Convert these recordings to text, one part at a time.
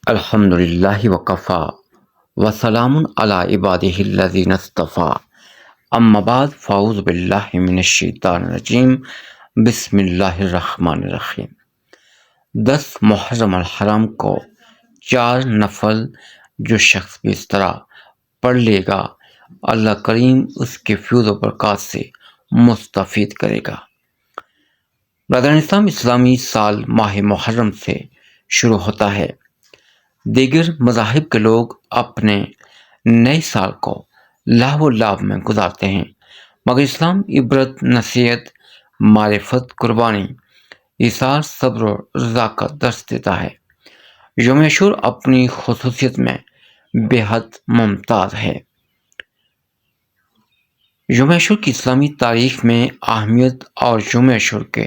الحمدللہ وکفا وسلام علی عبادہ الذین اصطفیٰ اما بعد فاعوذ باللہ من الشیطان الرجیم بسم اللہ الرحمن الرحیم 10 محرم الحرام کو 4 نفل جو شخص بھی اس طرح پڑھ لے گا اللہ کریم اس کے فیوز و برکات سے مستفید کرے گا۔ برادران اسلام، اسلامی سال ماہ محرم سے شروع ہوتا ہے۔ دیگر مذاہب کے لوگ اپنے نئے سال کو لہو و لعب میں گزارتے ہیں، مگر اسلام عبرت، نصیحت، معرفت، قربانی، ایثار، صبر و رضا کا درس دیتا ہے۔ یوم عاشور اپنی خصوصیت میں بے حد ممتاز ہے۔ یوم عاشور کی اسلامی تاریخ میں اہمیت اور یوم عاشور کے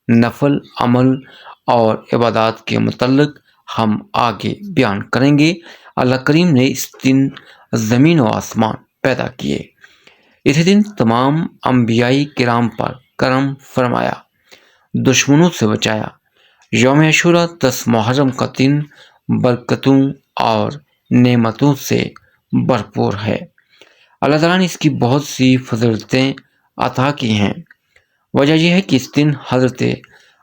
نفل عمل اور عبادات کے متعلق ہم آگے بیان کریں گے۔ اللہ کریم نے اس دن زمین و آسمان پیدا کیے، اسی دن تمام انبیاء کرام پر کرم فرمایا، دشمنوں سے بچایا۔ یوم عاشور 10 محرم کا دن برکتوں اور نعمتوں سے بھرپور ہے۔ اللہ تعالیٰ نے اس کی بہت سی فضیلتیں عطا کی ہیں۔ وجہ یہ ہے کہ اس دن حضرت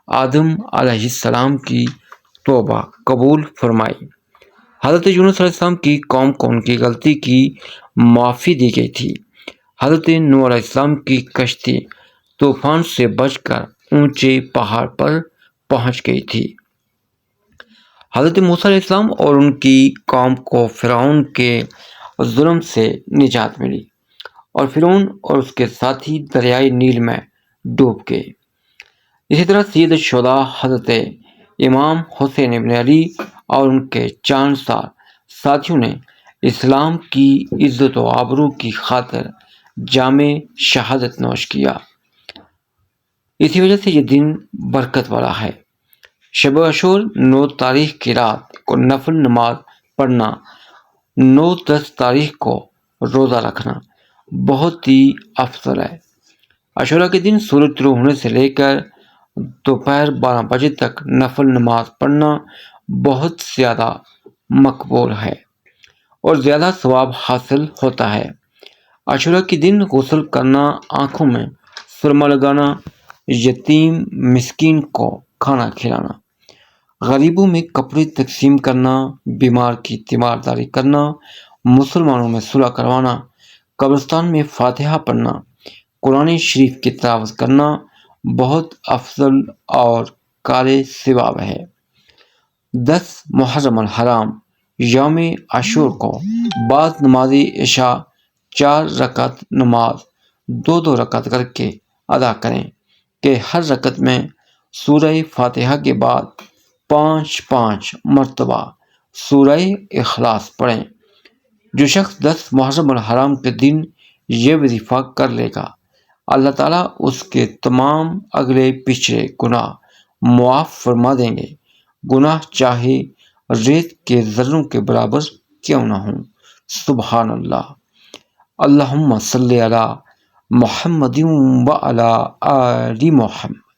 آدم علیہ السلام کی توبہ قبول فرمائی، حضرت یونس علیہ السلام کی قوم کو ان کی غلطی کی معافی دی گئی تھی، حضرت نوح علیہ السلام کی کشتی طوفان سے بچ کر اونچے پہاڑ پر پہنچ گئی تھی، حضرت موسیٰ علیہ السلام اور ان کی قوم کو فرعون کے ظلم سے نجات ملی اور فرعون اور اس کے ساتھی دریائے نیل میں ڈوب گئے۔ اسی طرح سید الشہداء حضرت امام حسین ابن علی اور ان کے جانسار ساتھیوں نے اسلام کی عزت و آبرو کی خاطر جام شہادت نوش کیا۔ اسی وجہ سے یہ دن برکت والا ہے۔ شب عاشور 9 تاریخ کی رات کو نفل نماز پڑھنا، 9-10 تاریخ کو روزہ رکھنا بہت ہی افضل ہے۔ عاشورہ کے دن سورج طلوع ہونے سے لے کر دوپہر 12 بجے تک نفل نماز پڑھنا بہت زیادہ مقبول ہے اور زیادہ ثواب حاصل ہوتا ہے۔ عاشورہ کے دن غسل کرنا، آنکھوں میں سرما لگانا، یتیم مسکین کو کھانا کھلانا، غریبوں میں کپڑے تقسیم کرنا، بیمار کی تیمارداری کرنا، مسلمانوں میں صلح کروانا، قبرستان میں فاتحہ پڑھنا، قرآن شریف کی تلاوت کرنا بہت افضل اور قابل ثواب ہے۔ 10 محرم الحرام یوم عاشور کو بعد نماز عشاء 4 رکعت نماز 2 رکعت کر کے ادا کریں کہ ہر رکعت میں سورہ فاتحہ کے بعد 5 مرتبہ سورہ اخلاص پڑھیں۔ جو شخص 10 محرم الحرام کے دن یہ وظیفہ کر لے گا، اللہ تعالیٰ اس کے تمام اگلے پچھلے گناہ معاف فرما دیں گے، گناہ چاہے ریت کے ذروں کے برابر کیوں نہ ہوں۔ سبحان اللہ۔ اللہم صلی علی محمد و علی آل محمد۔